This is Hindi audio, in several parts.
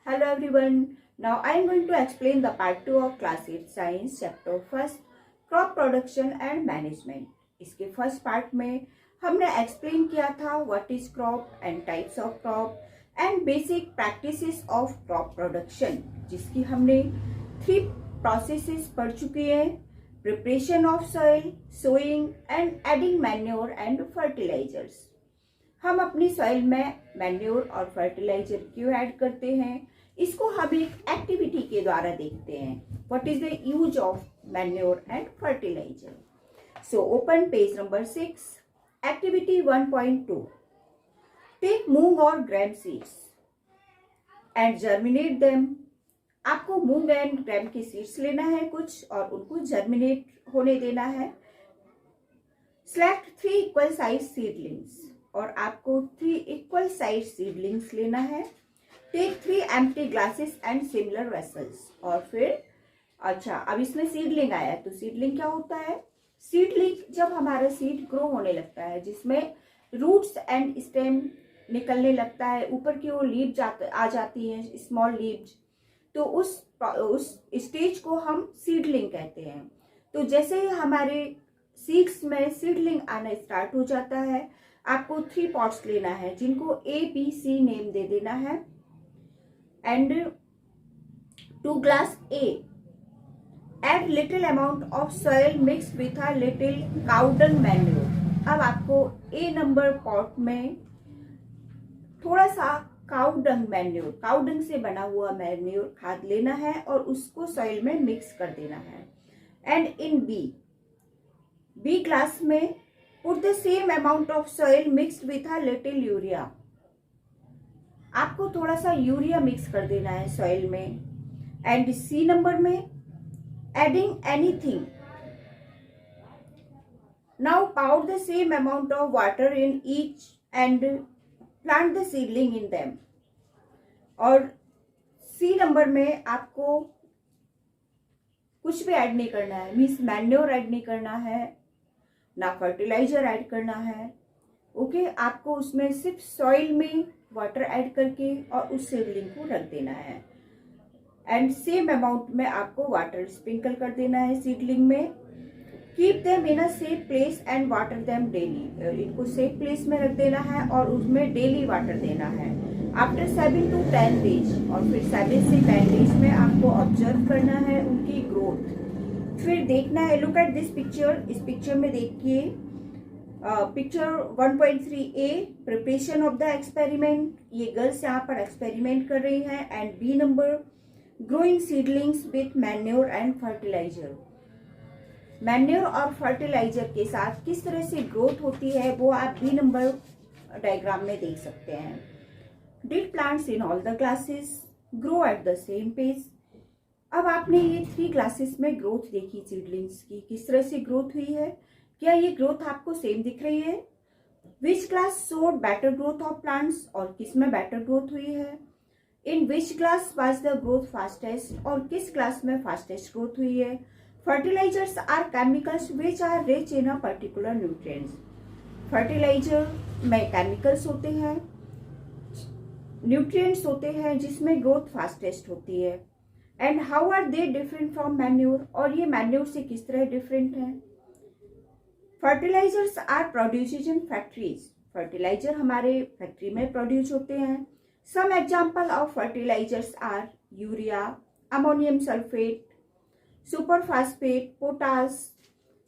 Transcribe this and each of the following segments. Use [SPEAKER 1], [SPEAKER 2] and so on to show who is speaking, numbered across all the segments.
[SPEAKER 1] Hello everyone. Now I am going to explain the part 2 of class 8 science chapter 1 crop production and management. इसके फर्स्ट पार्ट में हमने एक्सप्लेन किया था what is crop and types of crop and basic practices of crop production, जिसकी हमने 3 प्रोसेसेस पढ़ चुके हैं। Preparation of soil, sowing and adding manure and fertilisers. हम अपनी सॉइल में मैन्योर और फर्टिलाइजर क्यों ऐड करते हैं, इसको हम एक एक्टिविटी के द्वारा देखते हैं। What is the use of manure and fertiliser. So open page number 6, activity 1.2। Take moong और gram seeds and germinate them. आपको मूंग एंड ग्रैम की सीड्स लेना है कुछ और उनको जर्मिनेट होने देना है। सेलेक्ट 3 इक्वल साइज सीडलिंग्स, और आपको 3 इक्वल साइज सीडलिंग्स लेना है। Take 3 empty glasses and similar vessels. और फिर अब इसमें सीडलिंग आया, तो सीडलिंग क्या होता है? सीडलिंग जब हमारा सीड ग्रो होने लगता है, जिसमें रूट्स एंड स्टेम निकलने लगता है, ऊपर की ओर लीव आ जाती है, स्मॉल लीव्स, तो उस स्टेज को हम सीडलिंग कहते हैं। तो जैसे ही हमारे सीड्स में सीडलिंग आना स्टार्ट हो जाता है, आपको 3 पॉट्स लेना है, जिनको ABC नेम दे देना है। And 2 glass A, add little amount of soil mix with a little cow dung manure. अब आपको A नंबर पॉट में थोड़ा सा काउडंग मैन्योर, काउडंग से बना हुआ मैन्योर खाद लेना है और उसको सॉइल में मिक्स कर देना है। एंड इन B ग्लास में put the same amount of soil mixed with a little urea. आपको थोड़ा सा यूरिया मिक्स कर देना है सॉइल में। एंड C नंबर में adding anything, now pour the same amount of water in each and plant the seedling in them। और C नंबर में आपको कुछ भी ऐड नहीं करना है, मीन्स मैन्योर ऐड नहीं करना है, ना फर्टिलाइजर ऐड करना है। ओके, आपको उसमें सिर्फ सॉइल में वाटर ऐड करके और उस सीडलिंग को रख देना है। एंड सेम अमाउंट में आपको वाटर स्प्रिंकल कर देना है सीडलिंग में। Keep them in a safe place and water them daily. इनको सेफ प्लेस में रख देना है और उसमें डेली वाटर देना है। आफ्टर 7 to 10 डेज, और फिर 7 से 10 डेज में आपको ऑब्जर्व करना है उनकी ग्रोथ। फिर देखना है, लुक एट दिस पिक्चर। इस पिक्चर में देखिए, picture 1.3A, preparation of the experiment. ये गर्ल्स यहाँ पर एक्सपेरिमेंट कर रही हैं। And B number, growing seedlings with manure and fertiliser. Manure और फर्टिलाइजर के साथ किस तरह से ग्रोथ होती है वो आप B नंबर डायग्राम में देख सकते हैं। Did plants in all the classes grow at the same pace. अब आपने ये 3 क्लासेस में ग्रोथ देखी सीडलिंग्स की, किस तरह से ग्रोथ हुई है। क्या ये ग्रोथ आपको सेम दिख रही है? Which class showed better growth of plants, और किस में बेटर ग्रोथ हुई है। In which class was the growth fastest, और किस क्लास में फास्टेस्ट ग्रोथ हुई है। Fertilisers are chemicals which are rich in a particular nutrients. Fertiliser में केमिकल्स होते हैं, न्यूट्रिएंट्स होते हैं जिसमें ग्रोथ फास्टेस्ट होती है। And how are they different from manure, और ये मैन्योर से किस तरह डिफरेंट है। Fertilisers are produced in factories. Fertiliser हमारे फैक्ट्री में प्रोड्यूस होते हैं। Some example of fertilisers are urea, ammonium sulphate, super phosphate, potash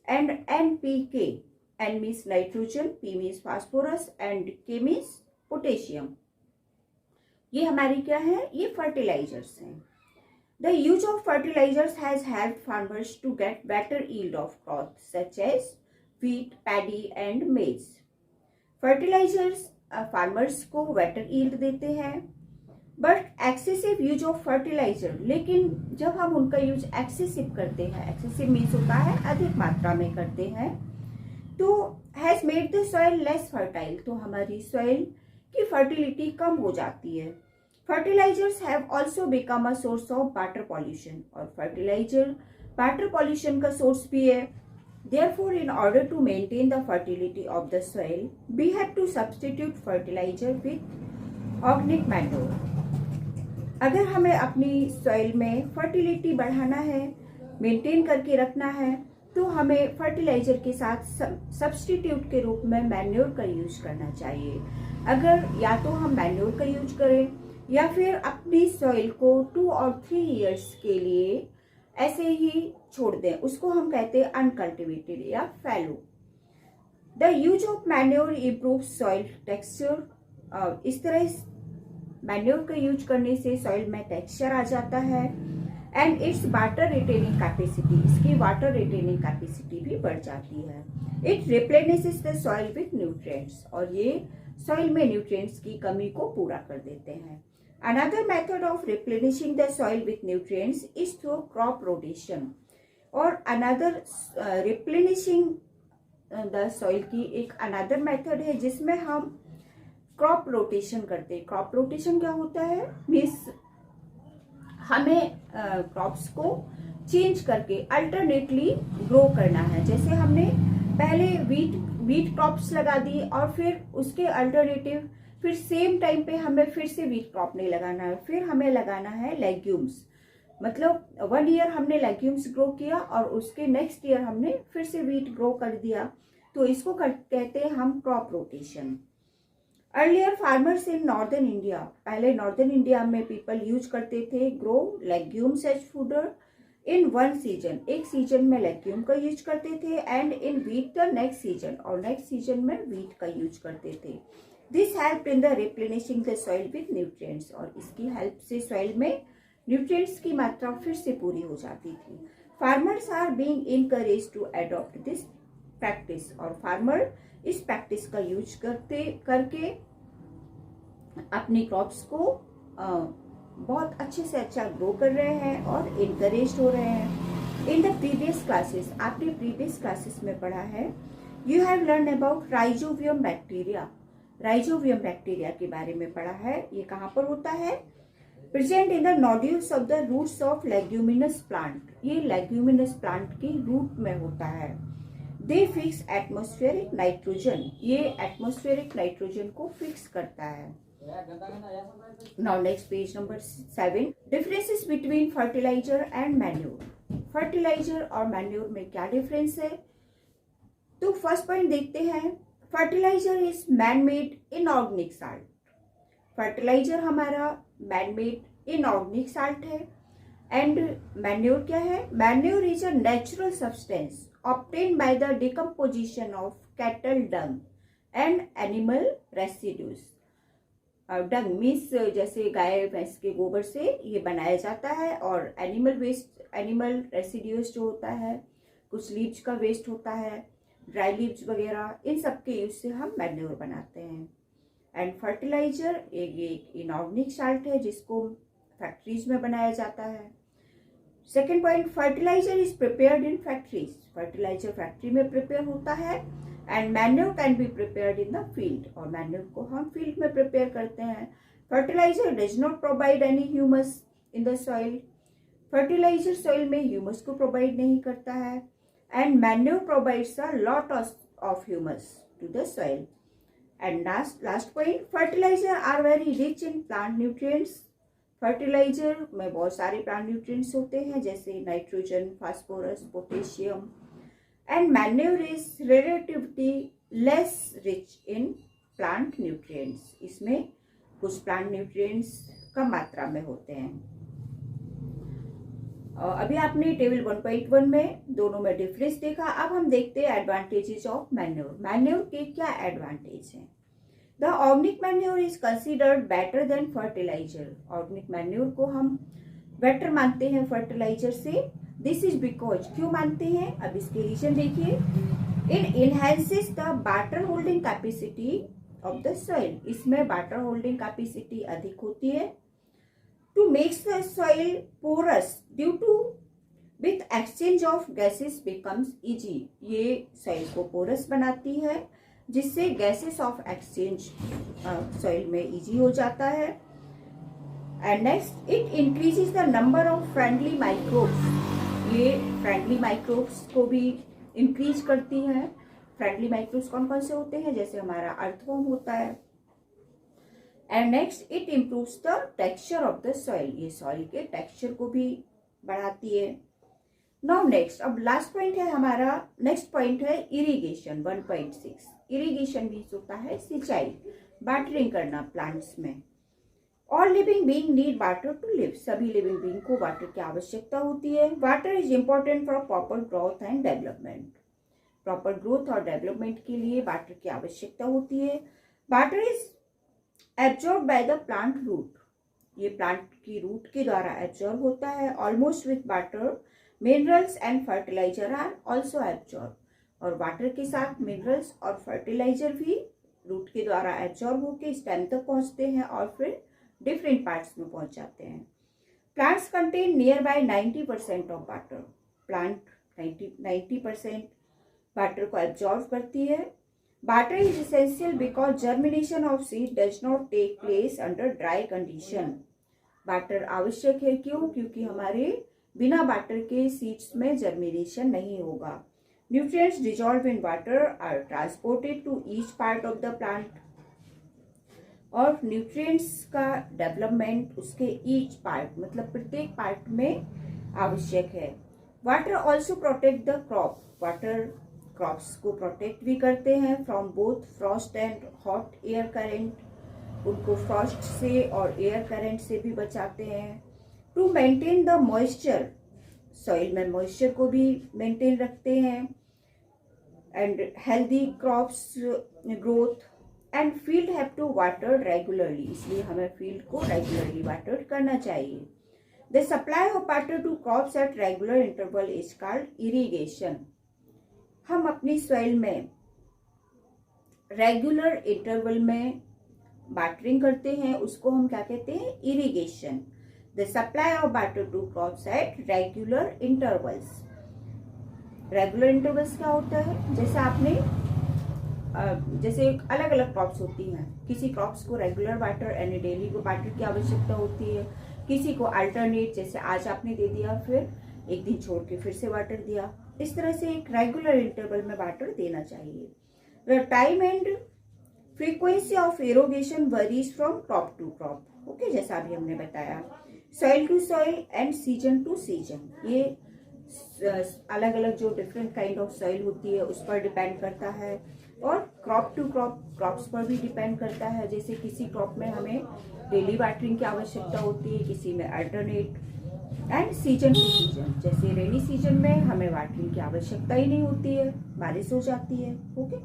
[SPEAKER 1] and NPK। N means nitrogen, P means phosphorus and K means potassium. ये हमारी क्या है? ये फर्टिलाइजर्स हैं। The use of fertilizers has helped farmers to get better yield of crops such as wheat, paddy and maize. Fertilizers farmers को better yield देते हैं, but excessive use of fertilizer, लेकिन जब हम उनका यूज excessive करते हैं, excessive means होता है अधिक मात्रा में करते हैं, तो has made the soil less fertile, तो हमारी soil की fertility कम हो जाती है। Fertilizers have also become a source of water pollution, और fertilizer water pollution का source भी है। Therefore, in order to maintain the fertility of the soil, we have to substitute fertilizer with organic manure। अगर हमें अपनी सॉइल में फर्टिलिटी बढ़ाना है, मेंटेन करके रखना है, तो हमें फर्टिलाइजर के साथ सब्स्टिट्यूट के रूप में मैन्योर का यूज करना चाहिए। अगर या तो हम मैन्योर का यूज करें या फिर अपनी सॉइल को 2 और 3 इयर्स के लिए ऐसे ही छोड़ दें, उसको हम कहते हैं अनकल्टिवेटेड या fallow. The use of manure improve soil texture. इस तरह मैन्योर का यूज करने से सॉइल में टेक्सचर आ जाता है and it's water retaining capacity, इसकी वाटर रिटेनिंग कैपेसिटी भी बढ़ जाती है। It replenishes the soil with nutrients, और ये सॉइल में न्यूट्रिएंट्स की कमी को पूरा कर देते हैं। Another method of replenishing the soil with nutrients is through crop rotation. और अनदर रिप्लेनिशिंग द सॉइल की एक अनदर मेथड है जिसमें हम क्रॉप रोटेशन करते हैं। क्रॉप रोटेशन क्या होता है? मीन्स हमें क्रॉप्स को चेंज करके अल्टरनेटली ग्रो करना है। जैसे हमने पहले वीट क्रॉप्स लगा दी और फिर उसके अल्टरनेटिव फिर सेम टाइम पे हमें फिर से वीट क्रॉप नहीं लगाना है, फिर हमें लगाना है लेग्यूम्स। मतलब 1 ईयर हमने लेग्यूम्स ग्रो किया और उसके नेक्स्ट ईयर हमने फिर से वीट ग्रो कर दिया, तो इसको कहते हैं हम crop rotation. Earlier farmers in northern India, पहले नॉर्दर्न इंडिया में पीपल यूज करते थे ग्रो लेग्यूम्स एज फूडर इन 1 सीजन, एक सीजन में लेग्यूम का यूज करते थे, and in wheat the next season, और नेक्स्ट सीजन में वीट का यूज करते थे। This help in the replenishing the soil with nutrients, और इसकी हेल्प से सॉइल में न्यूट्रिएंट्स की मात्रा फिर से पूरी हो जाती थी। Farmers are being encouraged to adopt this practice, और फार्मर इस प्रैक्टिस का यूज करके अपनी क्रॉप्स को बहुत अच्छे से अच्छा ग्रो कर रहे हैं और इनकरेज हो रहे हैं। इन द प्रीवियस क्लासेस, आपने प्रीवियस क्लासेस में पढ़ा है, you have learn about rhizobium bacteria. Rhizobium bacteria के बारे में पढ़ा है। ये कहाँ पर होता है? Present in the nodules of the roots of leguminous plant, ये लेग्यूमिनस प्लांट की रूट में होता है। दे फिक्स एटमॉस्फेरिक नाइट्रोजन, ये एटमॉस्फेरिक नाइट्रोजन को फिक्स करता है। Now next page number 7, differences between fertiliser and manure. Fertiliser और मैन्योर में क्या डिफरेंस है? तो फर्स्ट पॉइंट देखते हैं। Fertiliser is man made inorganic salt. Fertiliser हमारा मैन मेड इनऑर्गेनिक साल्ट है। एंड मैन्योर क्या है? Manure is a natural substance obtained by the decomposition of cattle dung and animal residues। Dung means जैसे गाय भैंस के गोबर से ये बनाया जाता है, और एनिमल वेस्ट, एनिमल रेसिड्यूज जो होता है, कुछ लीव्स का वेस्ट होता है, ड्राई लीव्स वगैरह, इन सब के यूज से हम मैन्योर बनाते हैं। एंड फर्टिलाइजर एक इनऑर्गेनिक साल्ट है जिसको फैक्ट्रीज में बनाया जाता है। Second point, fertiliser is prepared in factories. Fertiliser factory में प्रिपेयर होता है। And manure can be prepared in the field, और मैन्योर को हम फील्ड में प्रिपेयर करते हैं। Fertiliser does not provide any humus in the soil. Fertiliser soil में ह्यूमस को प्रोवाइड नहीं करता है। And manure provides a lot of humus to the soil. And last point, fertiliser are very rich in plant nutrients. Fertiliser में बहुत सारे प्लांट न्यूट्रिएंट्स होते हैं, जैसे nitrogen, phosphorus, potassium. And manure is relatively less rich in plant nutrients, इसमें कुछ प्लांट न्यूट्रिएंट्स कम मात्रा में होते हैं। अभी आपने टेबल 1.1 में दोनों में डिफरेंस देखा। अब हम देखते हैं एडवांटेजेस ऑफ मैन्योर। मैन्योर के क्या एडवांटेज हैं? The organic manure is considered better than fertiliser. Organic manure को हम बेटर मानते हैं फर्टिलाइजर से। दिस इज बिकॉज, क्यों मानते हैं? अब इसके रीजन देखिए। It enhances the water holding capacity of the soil, इसमें वाटर होल्डिंग कैपेसिटी अधिक होती है। To makes the soil porous due to with exchange of gases becomes easy, ये सॉइल को पोरस बनाती है जिससे गैसेस ऑफ एक्सचेंज सॉइल में इजी हो जाता है। And next, it increases the number of friendly microbes, ये फ्रेंडली माइक्रोब्स को भी इंक्रीज करती हैं। फ्रेंडली माइक्रोब्स कौन कौन से होते हैं? जैसे हमारा अर्थवर्म होता है। And next it improves the texture of the soil, ये सॉइल के टेक्सचर को भी बढ़ाती है। नाउ नेक्स्ट, अब लास्ट पॉइंट है हमारा, नेक्स्ट पॉइंट है इरिगेशन 1.6। इरिगेशन मीन्स होता है सिंचाई, वाटरिंग करना प्लांट्स में। All living being need water to live, सभी लिविंग बीइंग को वाटर की आवश्यकता होती है। Water is important for proper growth and development, proper growth और डेवलपमेंट के लिए वाटर की आवश्यकता होती है। Water is absorb by the plant root, ये प्लांट की रूट के द्वारा एब्जॉर्ब होता है। Almost with water minerals and fertiliser are also absorb, और वाटर के साथ मिनरल्स और फर्टिलाइजर भी रूट के द्वारा एब्जॉर्ब होकर स्टेम तक पहुंचते हैं और फिर डिफरेंट पार्ट्स में पहुंच जाते हैं। Plants contain near by 90% of water, plant 90% water को एब्जॉर्ब करती है। Water is essential because germination of seed does not take place under dry condition, water आवश्यक है क्यों, क्योंकि हमारे बिना वाटर के सीड्स में जर्मिनेशन नहीं होगा। Nutrients dissolve in water are transported to each part of the plant, और न्यूट्रिएंट्स का डेवलपमेंट उसके ईच पार्ट मतलब प्रत्येक पार्ट में आवश्यक है। Water also protect the crop, water crops को प्रोटेक्ट भी करते हैं from both frost and hot air current, उनको फ्रॉस्ट से और एयर करेंट से भी बचाते हैं। To maintain the moisture, soil में मॉइस्चर को भी मेंटेन रखते हैं। And healthy crops growth, and field have to water regularly, इसलिए हमें फील्ड को रेगुलरली वाटर करना चाहिए। The supply of water to crops at regular interval is called irrigation, हम अपनी सॉइल में रेगुलर इंटरवल में वाटरिंग करते हैं, उसको हम क्या कहते हैं, irrigation. The supply of water to crops at regular intervals, regular intervals क्या होता है, जैसे आपने जैसे अलग अलग क्रॉप्स होती हैं, किसी क्रॉप्स को रेगुलर वाटर यानी डेली को वाटर की आवश्यकता होती है, किसी को अल्टरनेट, जैसे आज आपने दे दिया फिर एक दिन छोड़ के फिर से वाटर दिया, इस तरह से एक रेगुलर इंटरवल में वाटर देना चाहिए। The time and frequency of irrigation varies from crop to crop, okay, जैसा अभी हमने बताया। Soil to soil and season to season, ये अलग अलग जो डिफरेंट काइंड ऑफ सॉइल होती है उस पर डिपेंड करता है, और क्रॉप टू क्रॉप क्रॉप्स पर भी डिपेंड करता है। जैसे किसी क्रॉप में हमें डेली वाटरिंग की आवश्यकता होती है, किसी में alternate, and season to season, जैसे रेनी सीजन में हमें वाटरिंग की आवश्यकता ही नहीं होती है, बारिश हो जाती है, ओके,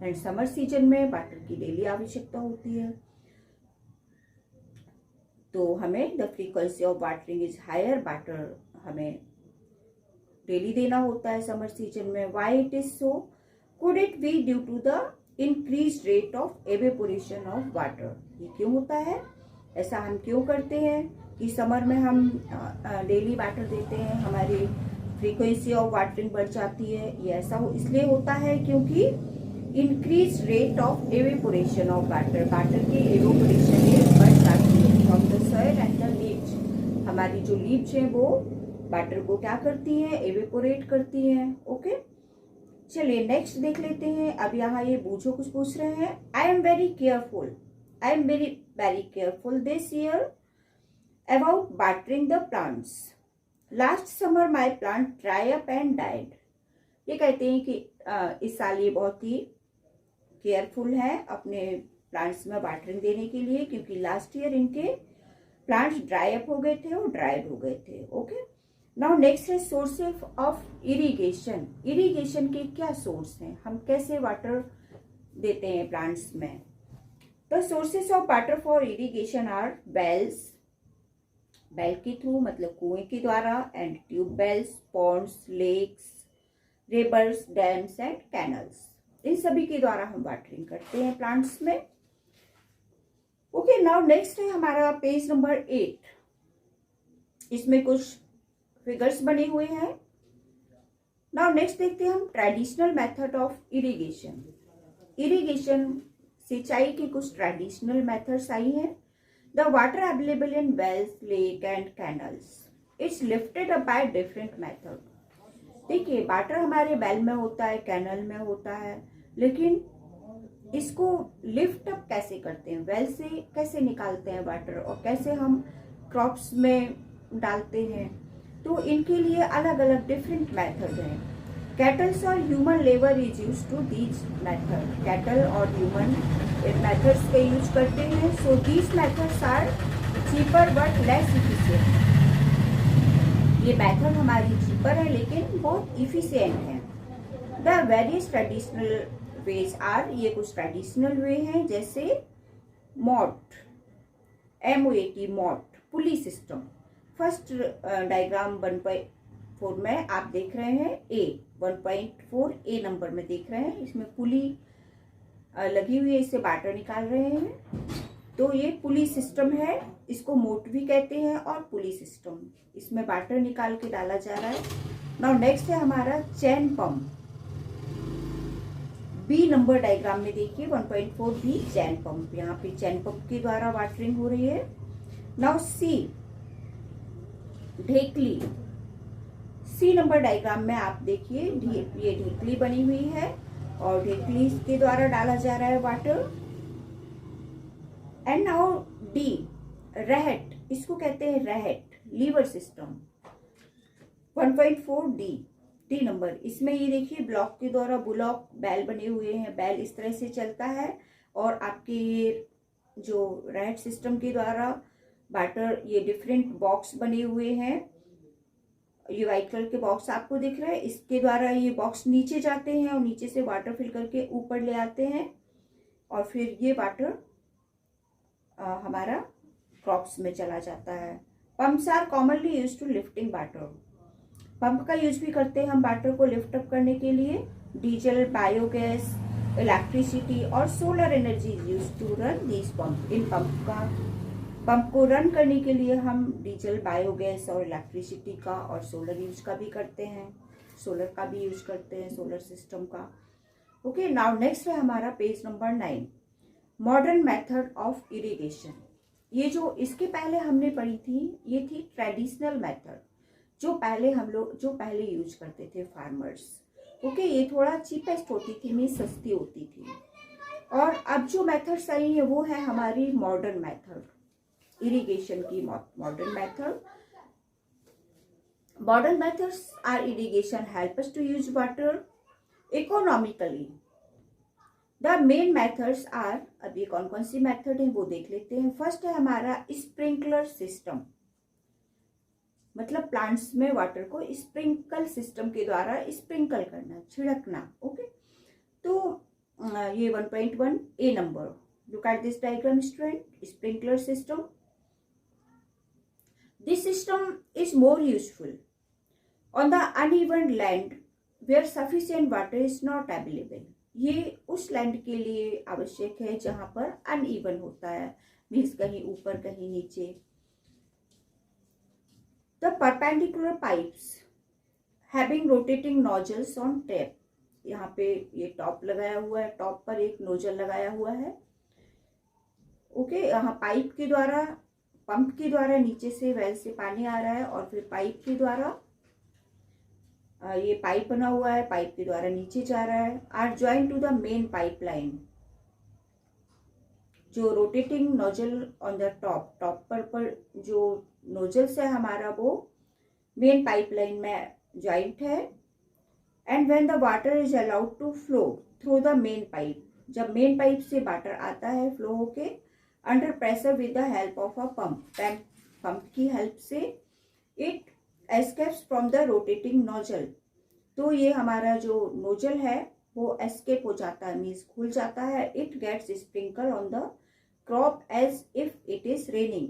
[SPEAKER 1] एंड समर सीजन में वाटर की डेली आवश्यकता होती है, तो हमें the frequency of watering is higher, water हमें डेली देना होता है समर सीजन में। Why it is so, could it be due to the increase rate of evaporation of water, ये क्यों होता है, ऐसा हम क्यों करते हैं कि समर में हम डेली वाटर देते हैं, हमारी फ्रीक्वेंसी ऑफ वाटरिंग बढ़ जाती है, ये ऐसा इसलिए होता है क्योंकि increase rate of evaporation of water, water की एवेपोरेशन रेट बढ़ जाती है from the soil and the leaves, हमारी जो लीव्स हैं वो वाटर को क्या करती हैं, एवेपोरेट करती हैं, ओके। चलिए नेक्स्ट देख लेते हैं। अब यहाँ ये बूझो कुछ पूछ रहे हैं, I am very careful, I am very careful this year about watering the plants, last summer my plant dry up and died, ये कहते हैं कि इस साल ये बहुत ही केयरफुल है अपने प्लांट्स में वाटरिंग देने के लिए, क्योंकि लास्ट ईयर इनके प्लांट्स ड्राई अप हो गए थे और ड्राइड हो गए थे, ओके। नाउ नेक्स्ट है सोर्सेस ऑफ इरिगेशन, इरिगेशन के क्या सोर्स हैं, हम कैसे वाटर देते हैं प्लांट्स में। The sources of water for irrigation are wells, well के थ्रू मतलब कुएं के द्वारा, and tubewells, ponds, lakes, rivers, dams and canals, इन सभी के द्वारा हम वाटरिंग करते हैं प्लांट्स में, ओके। नाउ नेक्स्ट है हमारा पेज नंबर 8, इसमें कुछ फिगर्स बने हुए हैं। नाउ नेक्स्ट देखते हैं हम traditional method of irrigation, irrigation सिंचाई की कुछ ट्रेडिशनल मेथड्स आई हैं। The water available in wells, lake and canals, it's lifted up by different method, देखिए वाटर हमारे वेल में होता है, कैनल में होता है, लेकिन इसको लिफ्ट अप कैसे करते हैं, वेल से कैसे निकालते हैं वाटर और कैसे हम क्रॉप्स में डालते हैं, तो इनके लिए अलग अलग डिफरेंट मेथड हैं। कैटल्स और human labour is use to these method, cattle और ह्यूमन मेथड्स के यूज करते हैं। So these methods are cheaper but less efficient. ये मेथड हमारी चीपर है लेकिन बहुत इफिशिएंट है। The various traditional ways are, ये कुछ ट्रेडिशनल वे हैं, जैसे moat, MOAT, moat pulley system. First diagram 1.4 में आप देख रहे हैं, 1.4 ए नंबर में देख रहे हैं, इसमें पुली लगी हुई है, इससे वाटर निकाल रहे हैं। तो ये पुली सिस्टम है, इसको मोट भी कहते हैं और पुली सिस्टम, इसमें वाटर निकाल के डाला जा रहा है। नाउ नेक्स्ट है हमारा चैन पंप। बी नंबर डायग्राम में देखिए 1.4 बी चैन पंप, यहाँ पे चैन पंप के द्वारा वाटरिंग हो रही है। नाउ सी ढेकली। सी नंबर डायग्राम में आप देखिए ये ढेकली बनी हुई है और ढेकली के द्वारा डाला जा रहा है वाटर। एंड नाउ डी रहट, इसको कहते हैं रहट, लीवर सिस्टम। 1.4 डी नंबर, इसमें ये देखिए ब्लॉक के द्वारा बुलॉक बैल बने हुए हैं, बैल इस तरह से चलता है और आपके जो रहट सिस्टम के द्वारा वाटर, ये डिफरेंट बॉक्स बने हुए हैं, ये व्हाइट कलर के बॉक्स आपको दिख रहे हैं, इसके द्वारा ये बॉक्स नीचे जाते हैं और नीचे से वाटर फिल करके ऊपर ले आते हैं और फिर ये वाटर हमारा क्रॉप्स में चला जाता है। Pumps are commonly use to lifting water, pump का यूज भी करते हैं हम वाटर को लिफ्ट अप करने के लिए। डीजल, बायोगैस, इलेक्ट्रिसिटी और solar energy use to run these pump. इन पंप को रन करने के लिए हम डीजल, बायोगैस और इलेक्ट्रिसिटी का और सोलर यूज का भी करते हैं, सोलर का भी यूज करते हैं, सोलर सिस्टम का। ओके, नाउ नेक्स्ट है हमारा page number 9, modern method of irrigation. ये जो इसके पहले हमने पढ़ी थी, ये थी ट्रेडिशनल मेथड, जो पहले यूज करते थे फार्मर्स। ओके, ये थोड़ा चीपेस्ट होती थी, मीन्स सस्ती होती थी। और अब जो मेथड्स आई है वो है हमारी मॉडर्न मेथड, इरिगेशन की modern method. Modern methods are irrigation help us to use water economically. The main methods are, अब ये कौन कौन सी मेथड है वो देख लेते हैं। फर्स्ट है हमारा स्प्रिंकलर सिस्टम, मतलब प्लांट्स में वाटर को स्प्रिंकल सिस्टम के द्वारा स्प्रिंकल करना, छिड़कना। ओके, तो ये 1.1 A number, look at this diagram student, sprinkler system. This system is more useful on the uneven land where sufficient water is not available. ये उस लैंड के लिए आवश्यक है जहां पर अनइवन होता है, मीन्स कहीं ऊपर कहीं नीचे। The perpendicular pipes having rotating nozzles on tap, यहाँ पे ये टॉप लगाया हुआ है, टॉप पर एक नोजल लगाया हुआ है। ओके, यहाँ पाइप के द्वारा, पंप के द्वारा नीचे से वेल से पानी आ रहा है और फिर पाइप के द्वारा, ये पाइप बना हुआ है, पाइप के द्वारा नीचे जा रहा है। Are join to the main pipeline, जो rotating nozzle on the top पर जो नोजल्स है हमारा वो मेन पाइपलाइन में ज्वाइंट है। And when the water is allowed to flow through the main pipe, जब मेन पाइप से वाटर आता है फ्लो होके under pressure with the help of a pump की हेल्प से, it escapes from the rotating nozzle. तो ये हमारा जो नोजल है वो एस्केप हो जाता है, मीन्स खुल जाता है। It gets sprinkle on the crop as if it is raining,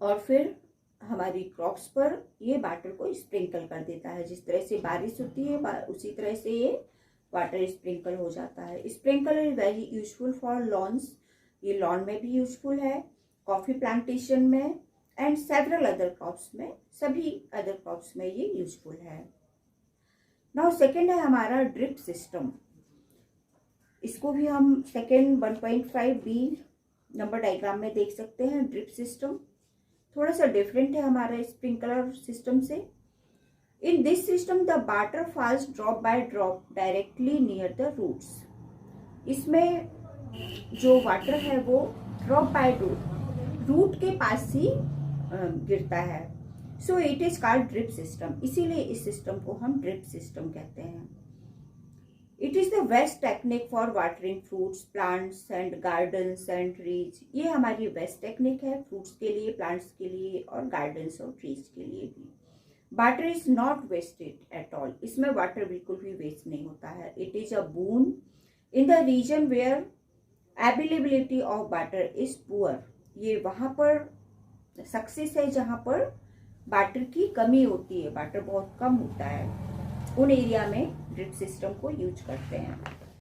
[SPEAKER 1] और फिर हमारी क्रॉप्स पर ये वाटर को स्प्रिंकल कर देता है। जिस तरह से बारिश होती है उसी तरह से ये वाटर स्प्रिंकल हो जाता है। Sprinkle is very useful for lawns, ये लॉन में भी यूजफुल है, कॉफी प्लांटेशन में एंड सेवरल अदर क्रॉप्स में, सभी अदर क्रॉप्स में ये यूजफुल है। नाउ सेकेंड है हमारा ड्रिप सिस्टम, इसको भी हम सेकेंड 1.5 बी नंबर डायग्राम में देख सकते हैं। ड्रिप सिस्टम थोड़ा सा डिफरेंट है हमारा स्प्रिंकलर सिस्टम से। In this system the water falls drop by drop directly near the roots. इसमें जो वाटर है वो ड्रॉप बाय ड्रॉप रूट के पास ही गिरता है। So it is called drip system, इसीलिए इस सिस्टम को हम ड्रिप सिस्टम कहते हैं। It is the best technique for watering fruits, plants and gardens and trees. ये हमारी बेस्ट टेक्निक है फ्रूट्स के लिए, प्लांट्स के लिए और गार्डन्स और ट्रीज के लिए भी। Water is not wasted at all, इसमें वाटर बिल्कुल भी वेस्ट नहीं होता है। It is a boon in the region where availability of water is poor. ये वहां पर सक्सेस है जहां पर वाटर की कमी होती है, वाटर बहुत कम होता है, उन एरिया में ड्रिप सिस्टम को यूज करते हैं।